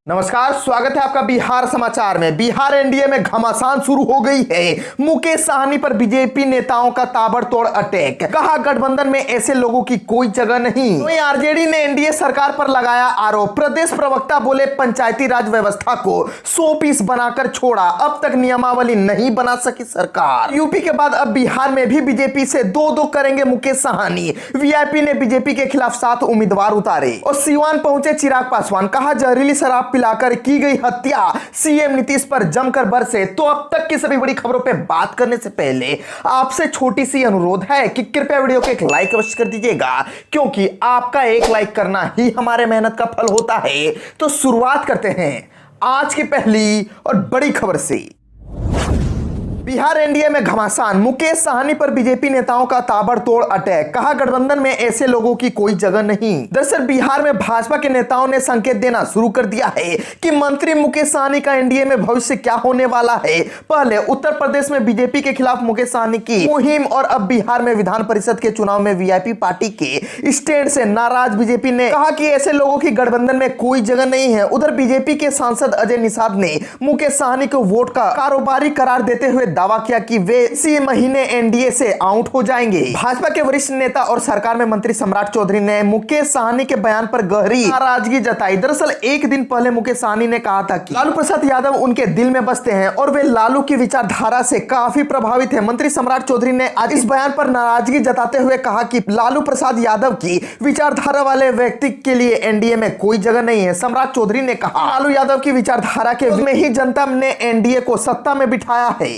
नमस्कार, स्वागत है आपका बिहार समाचार में। बिहार एनडीए में घमासान शुरू हो गई है। मुकेश साहनी पर बीजेपी नेताओं का ताबड़तोड़ अटैक। कहा गठबंधन में ऐसे लोगों की कोई जगह नहीं। वहीं आरजेडी ने एनडीए सरकार पर लगाया आरोप। प्रदेश प्रवक्ता बोले पंचायती राज व्यवस्था को 100 पीस बनाकर छोड़ा, अब तक नियमावली नहीं बना सकी सरकार। यूपी के बाद अब बिहार में भी बीजेपी से दो करेंगे मुकेश साहनी। वीआईपी ने बीजेपी के खिलाफ 7 उम्मीदवार उतारे और सीवान पहुंचे चिराग पासवान। कहा जहरीली शराब पिलाकर की गई हत्या, सीएम नीतीश पर जमकर बरसे। तो अब तक की सभी बड़ी खबरों पे बात करने से पहले आपसे छोटी सी अनुरोध है कि कृपया वीडियो को एक लाइक अवश्य कर दीजिएगा, क्योंकि आपका एक लाइक करना ही हमारे मेहनत का फल होता है। तो शुरुआत करते हैं आज की पहली और बड़ी खबर से। बिहार एनडीए में घमासान। मुकेश साहनी पर बीजेपी नेताओं का ताबड़तोड़ अटैक। कहा गठबंधन में ऐसे लोगों की कोई जगह नहीं। दरअसल बिहार में भाजपा के नेताओं ने संकेत देना शुरू कर दिया है कि मंत्री मुकेश साहनी का एनडीए में भविष्य क्या होने वाला है। पहले उत्तर प्रदेश में बीजेपी के खिलाफ मुकेश साहनी की मुहिम और अब बिहार में विधान परिषद के चुनाव में वीआईपी पार्टी के स्टैंड से नाराज बीजेपी ने कहा कि ऐसे लोगों की गठबंधन में कोई जगह नहीं है। उधर बीजेपी के सांसद अजय निषाद ने मुकेश साहनी को वोट का कारोबारी करार देते हुए दावा किया कि वे इसी महीने एनडीए से आउट हो जाएंगे। भाजपा के वरिष्ठ नेता और सरकार में मंत्री सम्राट चौधरी ने मुकेश साहनी के बयान पर गहरी नाराजगी जताई। दरअसल एक दिन पहले मुकेश साहनी ने कहा था कि लालू प्रसाद यादव उनके दिल में बसते हैं और वे लालू की विचारधारा से काफी प्रभावित हैं। मंत्री सम्राट चौधरी ने आज इस बयान पर नाराजगी जताते हुए कहा कि लालू प्रसाद यादव की विचारधारा वाले व्यक्ति के लिए एनडीए में कोई जगह नहीं है। सम्राट चौधरी ने कहा लालू यादव की विचारधारा के में ही जनता ने एनडीए को सत्ता में बिठाया है।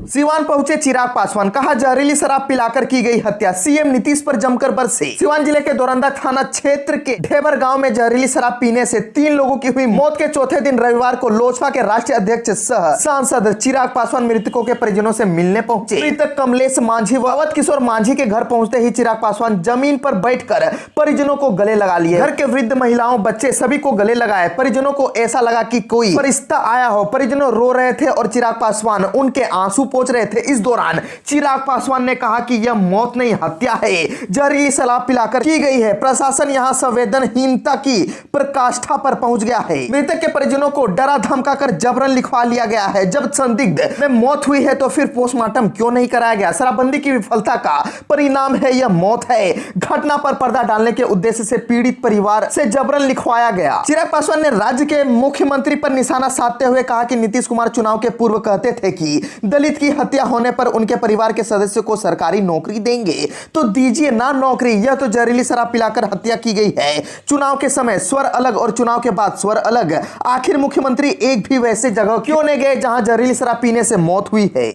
सीवान पहुंचे चिराग पासवान। कहा जहरीली शराब पिलाकर की गई हत्या, सीएम नीतीश पर जमकर बरसे। सीवान जिले के दोरंदा थाना क्षेत्र के ढेबर गांव में जहरीली शराब पीने से 3 लोगों की हुई मौत के चौथे दिन रविवार को लोजपा के राष्ट्रीय अध्यक्ष सह सांसद चिराग पासवान मृतकों के परिजनों से मिलने पहुंचे। मृतक कमलेश मांझी व अवध किशोर मांझी के घर पहुंचते ही चिराग पासवान जमीन पर बैठकर परिजनों को गले लगा लिए। घर के वृद्ध महिलाओं बच्चे सभी को गले लगाए। परिजनों को ऐसा लगा कि कोई फरिश्ता आया हो। परिजनों रो रहे थे और चिराग पासवान उनके आंसू पोंछ रहे थे। इस दौरान चिराग पासवान ने कहा कि यह मौत नहीं हत्या है, जहरीली शराब पिलाकर की गई है। प्रशासन यहां संवेदनहीनता की प्रकाष्ठा पर पहुंच गया है। मृतक के परिजनों को डरा धमकाकर जबरन लिखवा लिया गया है। जब संदिग्ध में मौत हुई है तो फिर पोस्टमार्टम क्यों नहीं कराया गया? शराबबंदी की विफलता का परिणाम है यह मौत है। घटना पर पर्दा डालने के उद्देश्य से पीड़ित परिवार से जबरन लिखवाया गया। चिराग पासवान ने राज्य के मुख्यमंत्री पर निशाना साधते हुए कहा कि नीतीश कुमार चुनाव के पूर्व कहते थे कि दलित की हत्या होने पर उनके परिवार के सदस्य को सरकारी नौकरी देंगे, तो दीजिए ना नौकरी। यह तो जहरीली शराब पिलाकर हत्या की गई है। चुनाव के समय स्वर अलग और चुनाव के बाद स्वर अलग। आखिर मुख्यमंत्री एक भी वैसे जगह क्यों नहीं गए जहां जहरीली शराब पीने से मौत हुई है?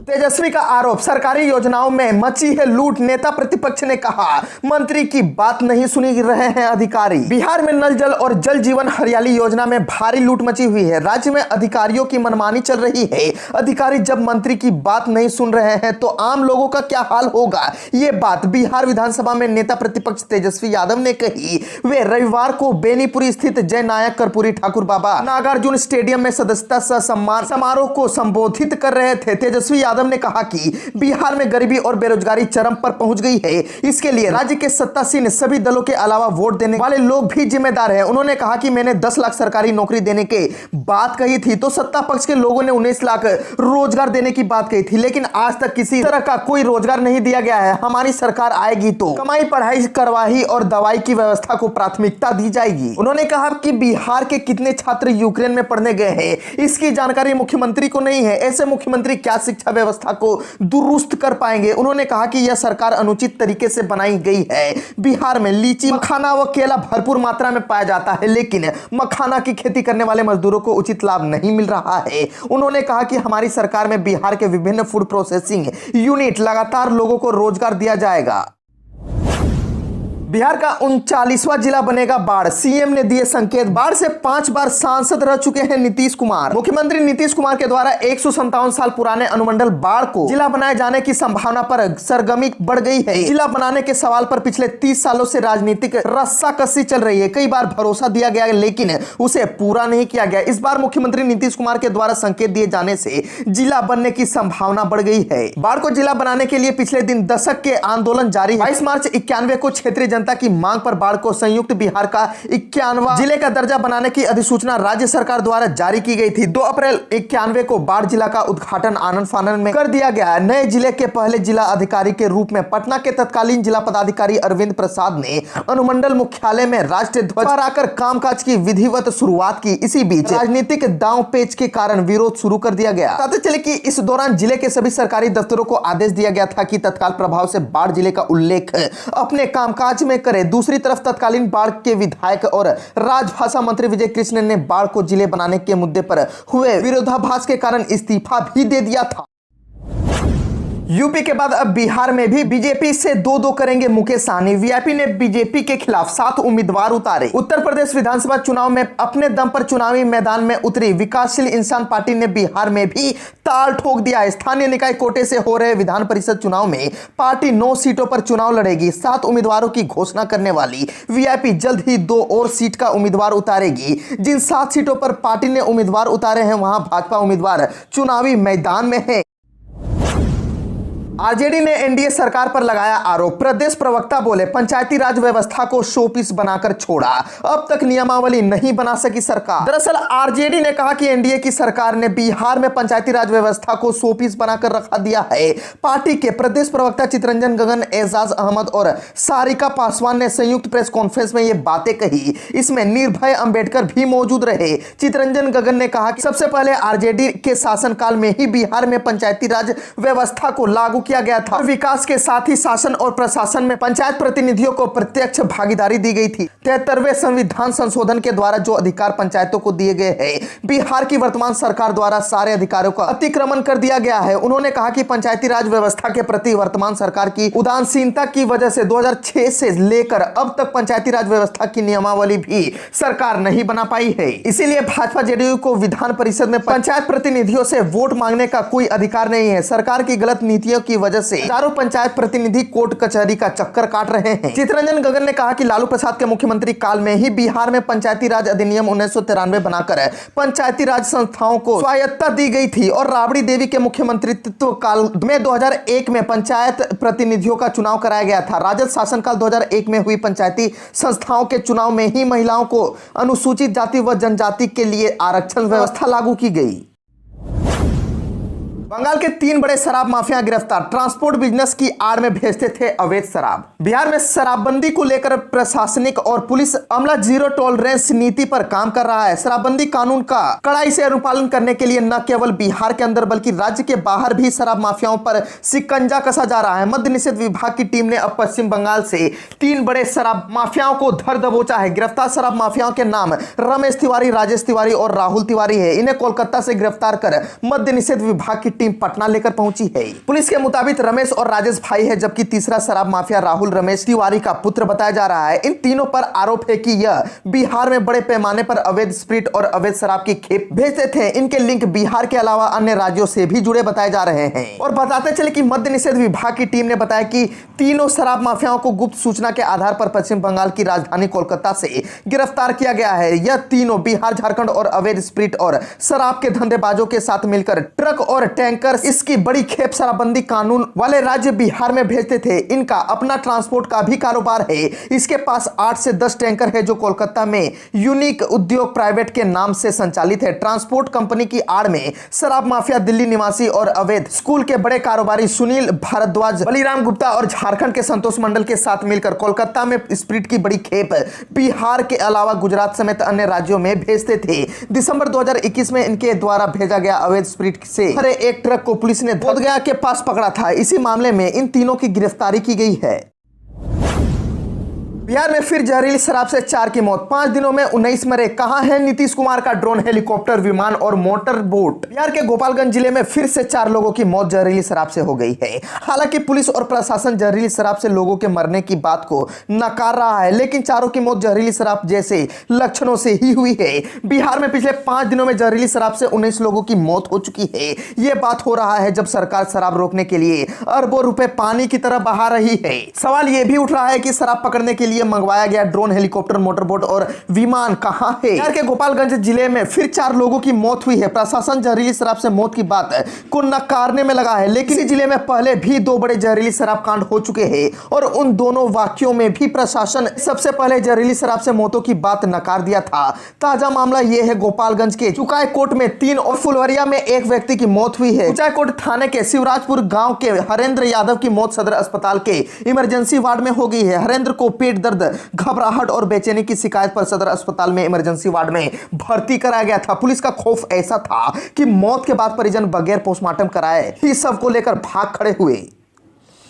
तेजस्वी का आरोप, सरकारी योजनाओं में मची है लूट। नेता प्रतिपक्ष ने कहा मंत्री की बात नहीं सुनी रहे हैं अधिकारी। बिहार में नल जल और जल जीवन हरियाली योजना में भारी लूट मची हुई है। राज्य में अधिकारियों की मनमानी चल रही है। अधिकारी जब मंत्री की बात नहीं सुन रहे हैं तो आम लोगों का क्या हाल होगा? ये बात बिहार विधानसभा में नेता प्रतिपक्ष तेजस्वी यादव ने कही। वे रविवार को बेनीपुरी स्थित जय नायक कर्पूरी ठाकुर बाबा नागार्जुन स्टेडियम में सदस्यता सह सम्मान समारोह को संबोधित कर रहे थे। तेजस्वी यादव ने कहा कि बिहार में गरीबी और बेरोजगारी चरम पर पहुंच गई है। इसके लिए राज्य के सत्तासीन सभी दलों के अलावा वोट देने वाले लोग भी जिम्मेदार हैं। उन्होंने कहा कि मैंने 10 लाख सरकारी नौकरी देने के बात कही थी तो सत्ता पक्ष के लोगों ने 19 लाख रोजगार देने की बात कही थी, लेकिन आज तक किसी तरह का कोई रोजगार नहीं दिया गया है। हमारी सरकार आएगी तो कमाई पढ़ाई करवाई और दवाई की व्यवस्था को प्राथमिकता दी जाएगी। उन्होंने कहा कि बिहार के कितने छात्र यूक्रेन में पढ़ने गए हैं, इसकी जानकारी मुख्यमंत्री को नहीं है। ऐसे मुख्यमंत्री क्या शिक्षा व्यवस्था को दुरुस्त कर पाएंगे? उन्होंने कहा कि यह सरकार अनुचित तरीके से बनाई गई है। बिहार में लीची, मखाना व केला भरपूर मात्रा में पाया जाता है, लेकिन मखाना की खेती करने वाले मजदूरों को उचित लाभ नहीं मिल रहा है। उन्होंने कहा कि हमारी सरकार में बिहार के विभिन्न फूड प्रोसेसिंग यूनिट लगातार लोगों को रोजगार दिया जाएगा। बिहार का 39वां जिला बनेगा बाढ़, सीएम ने दिए संकेत। बाढ़ से 5 बार सांसद रह चुके हैं नीतीश कुमार। मुख्यमंत्री नीतीश कुमार के द्वारा 157 साल पुराने अनुमंडल बाढ़ को जिला बनाए जाने की संभावना पर सरगर्मी बढ़ गई है। जिला बनाने के सवाल पर पिछले 30 सालों से राजनीतिक रस्साकसी चल रही है। कई बार भरोसा दिया गया लेकिन उसे पूरा नहीं किया गया। इस बार मुख्यमंत्री नीतीश कुमार के द्वारा संकेत दिए जाने से जिला बनने की संभावना बढ़ गई है। बाढ़ को जिला बनाने के लिए पिछले दिन दशक के आंदोलन जारी है। 22 मार्च 91 को क्षेत्रीय जनता की मांग पर बाढ़ को संयुक्त बिहार का 91वां जिले का दर्जा बनाने की अधिसूचना राज्य सरकार द्वारा जारी की गई थी। 2 अप्रैल 91 को बाढ़ जिला का उद्घाटन आनंद फानन में कर दिया गया। नए जिले के पहले जिला अधिकारी के रूप में पटना के तत्कालीन जिला पदाधिकारी अरविंद प्रसाद ने अनुमंडल मुख्यालय में राष्ट्रीय ध्वज फहराकर कामकाज की विधिवत शुरुआत की। इसी बीच राजनीतिक दांव पेच के कारण विरोध शुरू कर दिया गया। पता चले कि इस दौरान जिले के सभी सरकारी दफ्तरों को आदेश दिया गया था कि तत्काल प्रभाव से बाढ़ जिले का उल्लेख अपने कामकाज में करे। दूसरी तरफ तत्कालीन बाढ़ के विधायक और राजभाषा मंत्री विजय कृष्ण ने बाढ़ को जिले बनाने के मुद्दे पर हुए विरोधाभास के कारण इस्तीफा भी दे दिया था। यूपी के बाद अब बिहार में भी बीजेपी से 2-2 करेंगे मुकेश सहनी। वीआईपी ने बीजेपी के खिलाफ 7 उम्मीदवार उतारे। उत्तर प्रदेश विधानसभा चुनाव में अपने दम पर चुनावी मैदान में उतरी विकासशील इंसान पार्टी ने बिहार में भी ताल ठोक दिया। स्थानीय निकाय कोटे से हो रहे विधान परिषद चुनाव में पार्टी 9 सीटों पर चुनाव लड़ेगी। 7 उम्मीदवारों की घोषणा करने वाली वीआईपी जल्द ही 2 और सीट का उम्मीदवार उतारेगी। जिन 7 सीटों पर पार्टी ने उम्मीदवार उतारे हैं वहां भाजपा उम्मीदवार चुनावी मैदान में है। आरजेडी ने एनडीए सरकार पर लगाया आरोप। प्रदेश प्रवक्ता बोले पंचायती राज व्यवस्था को शोपीस बनाकर छोड़ा, अब तक नियमावली नहीं बना सकी सरकार। दरअसल आरजेडी ने कहा कि एनडीए की सरकार ने बिहार में पंचायती राज व्यवस्था को शोपीस बनाकर रखा दिया है। पार्टी के प्रदेश प्रवक्ता चितरंजन गगन, एजाज अहमद और सारिका पासवान ने संयुक्त प्रेस कॉन्फ्रेंस में ये बातें कही। इसमें निर्भय अंबेडकर भी मौजूद रहे। चितरंजन गगन ने कहा कि सबसे पहले आरजेडी के शासनकाल में ही बिहार में पंचायती राज व्यवस्था को लागू किया गया था। विकास के साथ ही शासन और प्रशासन में पंचायत प्रतिनिधियों को प्रत्यक्ष भागीदारी दी गई थी। 73वें संविधान संशोधन के द्वारा जो अधिकार पंचायतों को दिए गए हैं, बिहार की वर्तमान सरकार द्वारा सारे अधिकारों का अतिक्रमण कर दिया गया है। उन्होंने कहा कि पंचायती राज व्यवस्था के प्रति वर्तमान सरकार की उदासीनता की वजह से 2006 से लेकर अब तक पंचायती राज व्यवस्था की नियमावली भी सरकार नहीं बना पाई है। इसीलिए भाजपा जेडीयू को विधान परिषद में पंचायत प्रतिनिधियों से वोट मांगने का कोई अधिकार नहीं है। सरकार की गलत नीतियों की वजह से हजारों पंचायत प्रतिनिधि कोर्ट कचहरी का चक्कर काट रहे हैं। चितरंजन गगन ने कहा कि लालू प्रसाद के मुख्यमंत्री काल में ही बिहार में पंचायती राज अधिनियम 1993 बनाकर पंचायती राज संस्थाओं को स्वायत्तता दी गई थी और राबड़ी देवी के मुख्यमंत्रित्व काल में 2001 में पंचायत प्रतिनिधियों का चुनाव कराया गया था। राजद शासनकाल 2001 में हुई पंचायती संस्थाओं के चुनाव में ही महिलाओं को अनुसूचित जाति व जनजाति के लिए आरक्षण व्यवस्था लागू की गई। बंगाल के 3 बड़े शराब माफिया गिरफ्तार। ट्रांसपोर्ट बिजनेस की आड़ में भेजते थे अवैध शराब। बिहार में शराबबंदी को लेकर प्रशासनिक और पुलिस अमला जीरो टॉलरेंस नीति पर काम कर रहा है। शराबबंदी कानून का कड़ाई से अनुपालन करने के लिए न केवल बिहार के अंदर बल्कि राज्य के बाहर भी शराब माफियाओं पर शिकंजा कसा जा रहा है। मद्य निषेध विभाग की टीम ने अब पश्चिम बंगाल से 3 बड़े शराब माफियाओं को धर दबोचा है। गिरफ्तार शराब माफियाओं के नाम रमेश तिवारी, राजेश तिवारी और राहुल तिवारी है। इन्हें कोलकाता से गिरफ्तार कर मद्य निषेध विभाग की टीम पटना लेकर पहुंची है। पुलिस के मुताबिक रमेश और राजेश भाई है, जबकि तीसरा शराब माफिया राहुल रमेश तिवारी का पुत्र बताया जा रहा है। इन तीनों पर आरोप है कि यह बिहार में बड़े पैमाने पर अवैध स्प्रिट और अवैध शराब की खेप भेजते थे। इनके लिंक बिहार के अलावा अन्य राज्यों से भी जुड़े बताए जा रहे हैं। और बताते चले कि मद्य निषेध विभाग की टीम ने बताया कि तीनों शराब माफियाओं को गुप्त सूचना के आधार पर पश्चिम बंगाल की राजधानी कोलकाता से गिरफ्तार किया गया है। यह तीनों बिहार, झारखंड और अवैध स्प्रिट और शराब के धंधेबाजों के साथ मिलकर ट्रक और टैंकर इसकी बड़ी खेप शराबबंदी कानून वाले राज्य बिहार में भेजते थे। इनका अपना ट्रांसपोर्ट का भी कारोबार है। इसके पास 8 से 10 टैंकर है जो कोलकाता में यूनिक उद्योग प्राइवेट के नाम से संचालित है। ट्रांसपोर्ट कंपनी की आड़ में शराब माफिया दिल्ली निवासी और अवैध स्कूल के बड़े कारोबारी सुनील भारद्वाज, बलिराम गुप्ता और झारखंड के संतोष मंडल के साथ मिलकर कोलकाता में स्प्रिट की बड़ी खेप बिहार के अलावा गुजरात समेत अन्य राज्यों में भेजते थे। दिसंबर 2021 में इनके द्वारा भेजा गया अवैध स्प्रिट से भरे एक ट्रक को पुलिस ने बोधगया के पास पकड़ा था। इसी मामले में इन तीनों की गिरफ्तारी की गई है। बिहार में फिर जहरीली शराब से 4 की मौत, 5 दिनों में 19 मरे। कहां है नीतीश कुमार का ड्रोन, हेलीकॉप्टर, विमान और मोटर बोट। बिहार के गोपालगंज जिले में फिर से 4 लोगों की मौत जहरीली शराब से हो गई है। हालांकि पुलिस और प्रशासन जहरीली शराब से लोगों के मरने की बात को नकार रहा है, लेकिन चारों की मौत जहरीली शराब जैसे लक्षणों से ही हुई है। बिहार में पिछले 5 दिनों में जहरीली शराब से 19 लोगों की मौत हो चुकी है। यह बात हो रहा है जब सरकार शराब रोकने के लिए अरबों रुपए पानी की तरह बहा रही है। सवाल यह भी उठ रहा है कि शराब पकड़ने के लिए लिए मंगवाया गया ड्रोन, हेलीकॉप्टर, मोटरबोट और विमान कहां है? बिहार के गोपालगंज जिले में फिर 4 लोगों की मौत हुई है। प्रशासन जहरीली शराब से मौत की बात को नकारने में लगा है, लेकिन इस जिले में पहले भी 2 बड़े जहरीली शराब कांड हो चुके हैं और उन दोनों वाक्यों में भी प्रशासन सबसे पहले जहरीली शराब से मौतों की बात नकार दिया था। ताजा मामला यह है गोपालगंज के चुकाई कोट में 3 और फुलवरिया में 1 व्यक्ति की मौत हुई है। चुकाई कोट थाने के शिवराजपुर गांव के हरेंद्र यादव की मौत सदर अस्पताल के इमरजेंसी वार्ड में हो गई है। हरेंद्र को पेट दर्द, घबराहट और बेचैनी की शिकायत पर सदर अस्पताल में इमरजेंसी वार्ड में भर्ती कराया गया था। पुलिस का खौफ ऐसा था कि मौत के बाद परिजन बगैर पोस्टमार्टम कराए ही सब को लेकर भाग खड़े हुए।